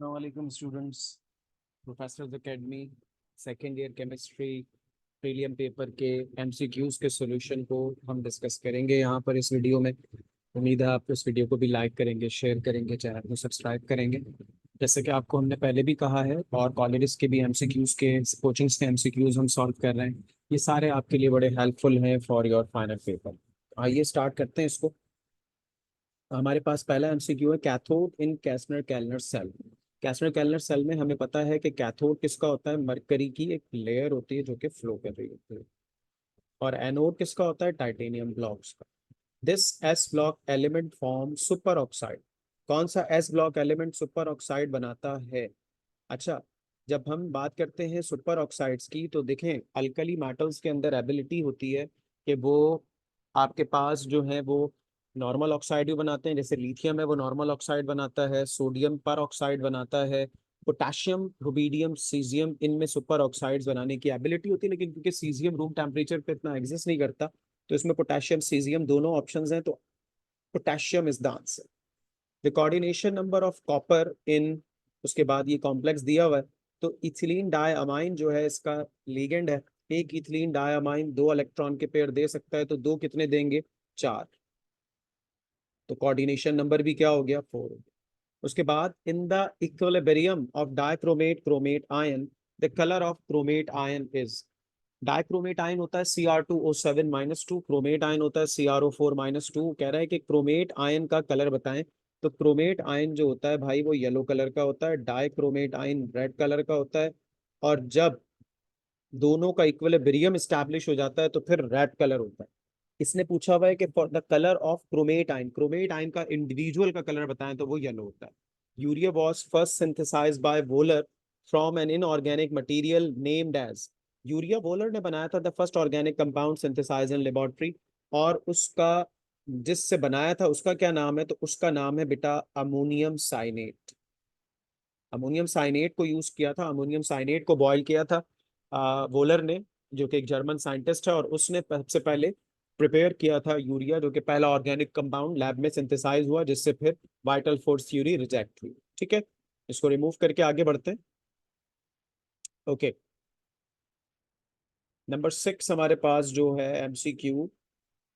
Assalamualaikum students, professor academy second year chemistry prelim paper के MCQs के solution को हम डिस्कस करेंगे यहाँ पर इस वीडियो में। उम्मीद है आप इस वीडियो को भी लाइक करेंगे, शेयर करेंगे, चैनल को सब्सक्राइब करेंगे। जैसे कि आपको हमने पहले भी कहा है, और कॉलेजेस के भी एमसीक्यूज के कोचिंग्स के एमसीक्यूज हम सॉल्व कर रहे हैं। ये सारे आपके लिए बड़े हेल्पफुल हैं फॉर योर फाइनल पेपर। आइए स्टार्ट करते हैं इसको। हमारे पास पहला एमसीक्यू है, कैथोड इन कैसनर कैलनर सेल। कैसनर कैलनर सेल में हमें पता है कि कैथोड किसका होता है, मरकरी की एक लेयर होती है जो कि फ्लो कर रही होती है, और एनोड किसका होता है, टाइटेनियम ब्लॉक्स का। This S block element form super oxide. कौन सा S block element super oxide बनाता है? अच्छा, जब हम बात करते हैं सुपर ऑक्साइड्स की, तो देखें अल्कली मेटल्स के अंदर एबिलिटी होती है कि वो आपके पास जो है वो नॉर्मल ऑक्साइड भी बनाते हैं। जैसे लिथियम है वो नॉर्मल ऑक्साइड बनाता है, सोडियम पर ऑक्साइड बनाता है, पोटेशियम, रुबीडियम, सीजियम, इनमें सुपर ऑक्साइड्स बनाने की एबिलिटी होती है। लेकिन क्योंकि सीजियम रूम टेम्परेचर पे इतना एग्जिस्ट नहीं करता, तो इसमें पोटेशियम सीजियम दोनों ऑप्शंस हैं, तो potassium is the answer. The coordination number of copper इन, उसके बाद ये कॉम्प्लेक्स दिया हुआ है, तो इथिलीन डायअमाइन जो है इसका लिगेंड है। एक इथिलीन डायअमाइन दो इलेक्ट्रॉन के पेयर दे सकता है, तो दो कितने देंगे, चार। तो कोऑर्डिनेशन नंबर भी क्या हो गया, 4। उसके बाद in the equilibrium of dichromate chromate ion, the colour of chromate ion is. Dichromate ion होता है Cr2O7-2, क्रोमेट आयन होता है CrO4-2। कह रहा है कि क्रोमेट आयन का कलर बताएं। तो क्रोमेट आयन जो होता है भाई वो येलो कलर का होता है, डाइक्रोमेट आयन रेड कलर का होता है, और जब दोनों का इक्विलिब्रियम स्टैब्लिश हो जाता है तो फिर रेड कलर होता है। इसने पूछा हुआ है कि for the colour of chromate ion का इंडिविजुअल का कलर बताएं, तो वो येलो होता है। Urea was first synthesized by Wohler from an inorganic material named as. Urea Wohler ने बनाया था the first organic compound synthesize in laboratory, और उसका जिससे बनाया था उसका क्या नाम है, तो उसका नाम है बेटा अमोनियम साइनेट। अमोनियम साइनेट को यूज किया था, अमोनियम साइनेट को बॉयल किया था वोलर ने, जो कि एक जर्मन साइंटिस्ट है, और उसने सबसे पहले प्रिपेयर किया था यूरिया, जो कि पहला ऑर्गेनिक कंपाउंड लैब में सिंथेसाइज हुआ, जिससे फिर वाइटल फोर्स थ्योरी रिजेक्ट हुई। ठीक है, इसको रिमूव करके आगे बढ़ते हैं। ओके, नंबर 6 हमारे पास जो है एमसीक्यू,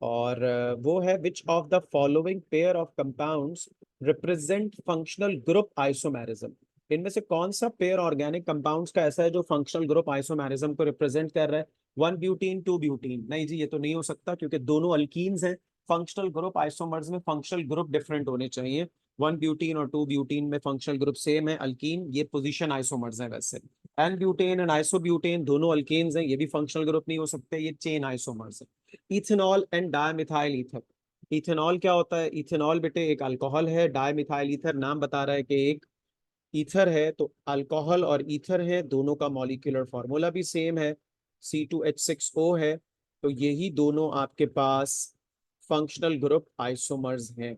और वो है विच of the following pair of compounds represent functional group isomerism. इनमें से कौन सा पेयर ऑर्गेनिक कंपाउंड्स का ऐसा है जो फंक्शनल ग्रुप आइसोमेरिज्म को रिप्रेजेंट कर रहा है? 1 ब्यूटीन 2 ब्यूटीन, नहीं जी, ये तो नहीं हो सकता क्योंकि दोनों अल्कीन्स हैं। फंक्शनल ग्रुप आइसोमर्स में फंक्शनल ग्रुप डिफरेंट होने चाहिए। 1 ब्यूटीन और 2 ब्यूटीन में फंक्शनल ग्रुप सेम है, अल्कीन, ये पोजीशन आइसोमर्स हैं। वैसे एन ब्यूटेन एंड आइसोब्यूटेन दोनों अल्केन्स हैं, ये भी फंक्शनल ग्रुप नहीं हो सकते, ये चेन आइसोमर्स है। Ethanol and dimethyl ether. Ethanol क्या होता है? इथेनॉल बेटे एक अल्कोहल है। डायमिथाइल ईथर नाम बता रहा है कि एक ईथर है, तो अल्कोहल और ईथर है, दोनों का मॉलिक्यूलर फॉर्मूला भी सेम है, C2H6O है। तो यही दोनों आपके पास फंक्शनल ग्रुप आइसोमर्स हैं।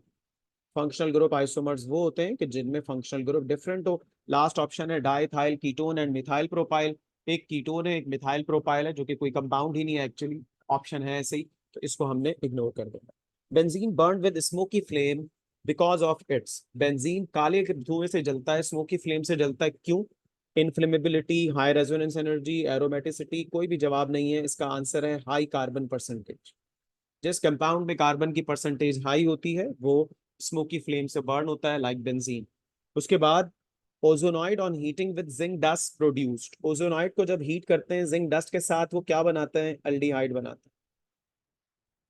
फंक्शनल ग्रुप आइसोमर्स वो होते हैं कि जिनमें फंक्शनल ग्रुप डिफरेंट हो। लास्ट ऑप्शन है diethyl ketone and methyl propyl. एक कीटोन है, एक मिथाइल प्रोपाइल है, जो कि कोई कंपाउंड ही नहीं है एक्चुअली, ऑप्शन है ऐसे ही, तो इसको हमने इग्नोर कर देना। Benzene burn with smoky flame because of its. Benzene काले धुएं से जलता है, स्मोकी फ्लेम से जलता है, क्यों? इनफ्लेमेबिलिटी, हाई रेजोनेंस एनर्जी, एरोमेटिसिटी, कोई भी जवाब नहीं है। इसका आंसर है हाई कार्बन परसेंटेज। जिस कंपाउंड में कार्बन की परसेंटेज हाई होती है वो स्मोकी फ्लेम से बर्न होता है, लाइक बेंजीन। उसके बाद ozonoid on heating with zinc dust produced. Ozonoid को जब हीट करते हैं जिंक डस्ट के साथ, वो क्या बनाते हैं? एल्डिहाइड बनाते हैं।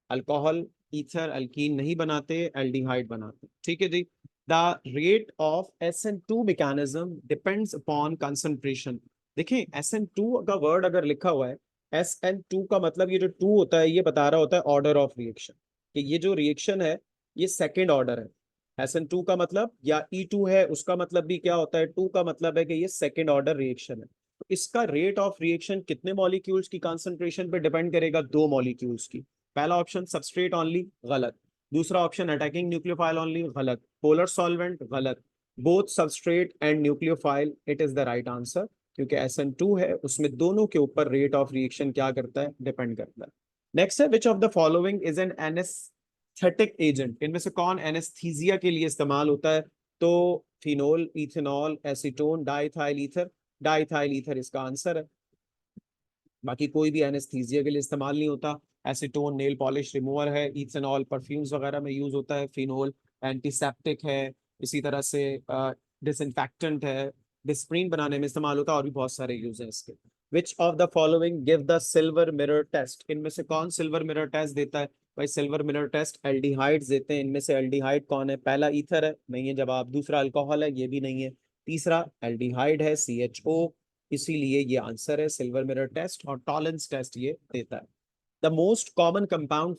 अल्कोहल, ईथर, अल्कीन नहीं बनाते, एल्डिहाइड बनाते हैं। ठीक है जी। The rate of SN2 mechanism depends upon concentration. देखिए SN2 का वर्ड अगर लिखा हुआ है, SN2 का मतलब ये जो 2 होता है ये बता रहा होता है ऑर्डर ऑफ रिएक्शन, कि ये जो रिएक्शन है ये सेकेंड ऑर्डर है। SN2 का मतलब, या E2 है उसका मतलब भी क्या होता है, 2 का मतलब है कि ये सेकेंड ऑर्डर रिएक्शन है। तो इसका रेट ऑफ रिएक्शन कितने मॉलिक्यूल्स की कंसंट्रेशन पे डिपेंड करेगा? दो मॉलिक्यूल्स की। पहला ऑप्शन सबस्ट्रेट ओनली, गलत। दूसरा ऑप्शन अटैकिंग न्यूक्लियोफाइल ओनली, गलत। पोलर सॉल्वेंट, गलत। Both substrate and nucleophile, it is the right answer, क्योंकि SN2 है उसमें दोनों के ऊपर रेट ऑफ रिएक्शन क्या करता है, डिपेंड करता है। नेक्स्ट है विच of the following is an anaesthetic agent. इनमें से कौन एनेस्थीसिया के लिए इस्तेमाल होता है? तो phenol, ethanol, acetone, diethyl ether, diethyl ether इसका आंसर है। बाकी कोई भी एनेस्थीसिया के लिए इस्तेमाल नहीं होता। एसीटोन नेल पॉलिश रिमूवर है, इथेनॉल परफ्यूम्स वगैरह में यूज होता है, फिनोल एंटीसेप्टिक है, इसी तरह से डिसइंफेक्टेंट है, डिस्प्रिन बनाने में इस्तेमाल होता है, और भी बहुत सारे यूज हैं इसके। Which of the following give the silver mirror test, इनमें से कौन सिल्वर मिरर टेस्ट देता है? भाई सिल्वर मिरर टेस्ट एल्डिहाइड्स देते हैं। इनमें से एल्डिहाइड कौन है? पहला ईथर है, नहीं है जवाब। दूसरा अल्कोहल है, ये भी नहीं है। तीसरा एल्डिहाइड है, CHO, इसीलिए ये आंसर है सिल्वर मिरर टेस्ट। और टॉलेंस टेस्ट ये देता है। The most common compound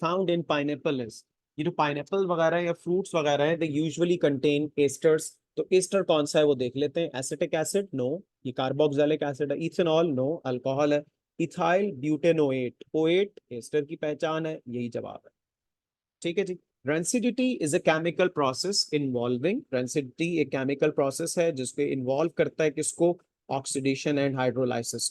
found in pineapple is, ये जो पाइनएप्पल वगैरह या फ्रूट्स वगैरह है, दे यूजुअली कंटेन एस्टर्स। तो एस्टर कौन सा है वो देख लेते हैं। Acetic acid, no. ये कार्बोक्सिलिक एसिड है। Ethanol, no. अल्कोहल है। इथाइल ब्यूटेनोएट, ओएट एस्टर की पहचान है, यही जवाब है। ठीक है जी। Rancidity is a chemical process involving, rancidity एक केमिकल प्रोसेस है जिसको इन्वॉल्व करता है किसको? Oxidation and hydrolysis.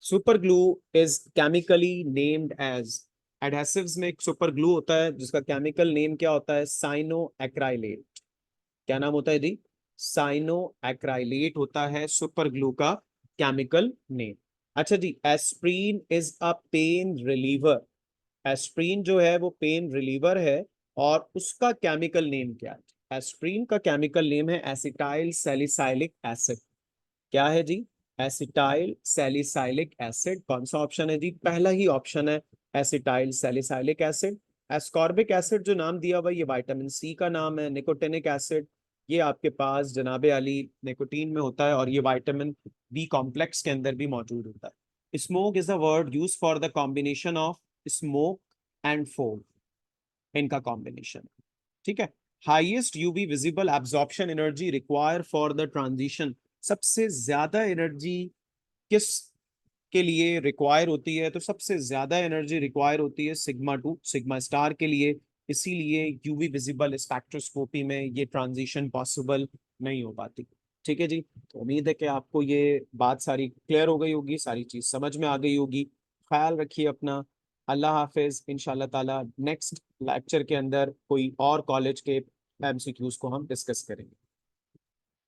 Super glue is chemically named as, adhesives में एक सुपर ग्लू होता है जिसका केमिकल नेम क्या होता है? Cyano acrylate. क्या नाम होता है जी? साइनो एक्राइलेट होता है सुपर ग्लू का केमिकल नेम। अच्छा जी, aspirin is a pain reliever, aspirin जो है वो पेन रिलीवर है, और उसका केमिकल नेम क्या है? एस्प्रीन का केमिकल नेम है एसिटाइल सैलिसाइलिक एसिड। क्या है जी? Acetyl salicylic acid. कौन सा ऑप्शन है जी? पहला ही ऑप्शन है, acetyl salicylic acid. Ascorbic acid जो नाम दिया हुआ ये विटामिन सी का नाम है। निकोटिनिक एसिड ये आपके पास जनाबे अली निकोटीन में होता है, और ये विटामिन बी कॉम्प्लेक्स के अंदर भी मौजूद होता है। Smoke is a word use for the combination of smoke and foam, इनका कॉम्बिनेशन। ठीक है। Highest UV visible absorption energy require for the transition, सबसे ज्यादा एनर्जी किस के लिए रिक्वायर होती है? तो सबसे ज्यादा एनर्जी रिक्वायर होती है सिग्मा 2 सिग्मा स्टार के लिए। इसीलिए यूवी विजिबल स्पेक्ट्रोस्कोपी में ये ट्रांजिशन पॉसिबल नहीं हो पाती। ठीक है जी। तो उम्मीद है कि आपको ये बात सारी क्लियर हो गई होगी, सारी चीज समझ में आ गई होगी। ख्याल रखिए अपना। अल्लाह हाफिज। इंशाल्लाह ताला नेक्स्ट लेक्चर के अंदर कोई और कॉलेज के MCQs को हम डिस्कस करेंगे।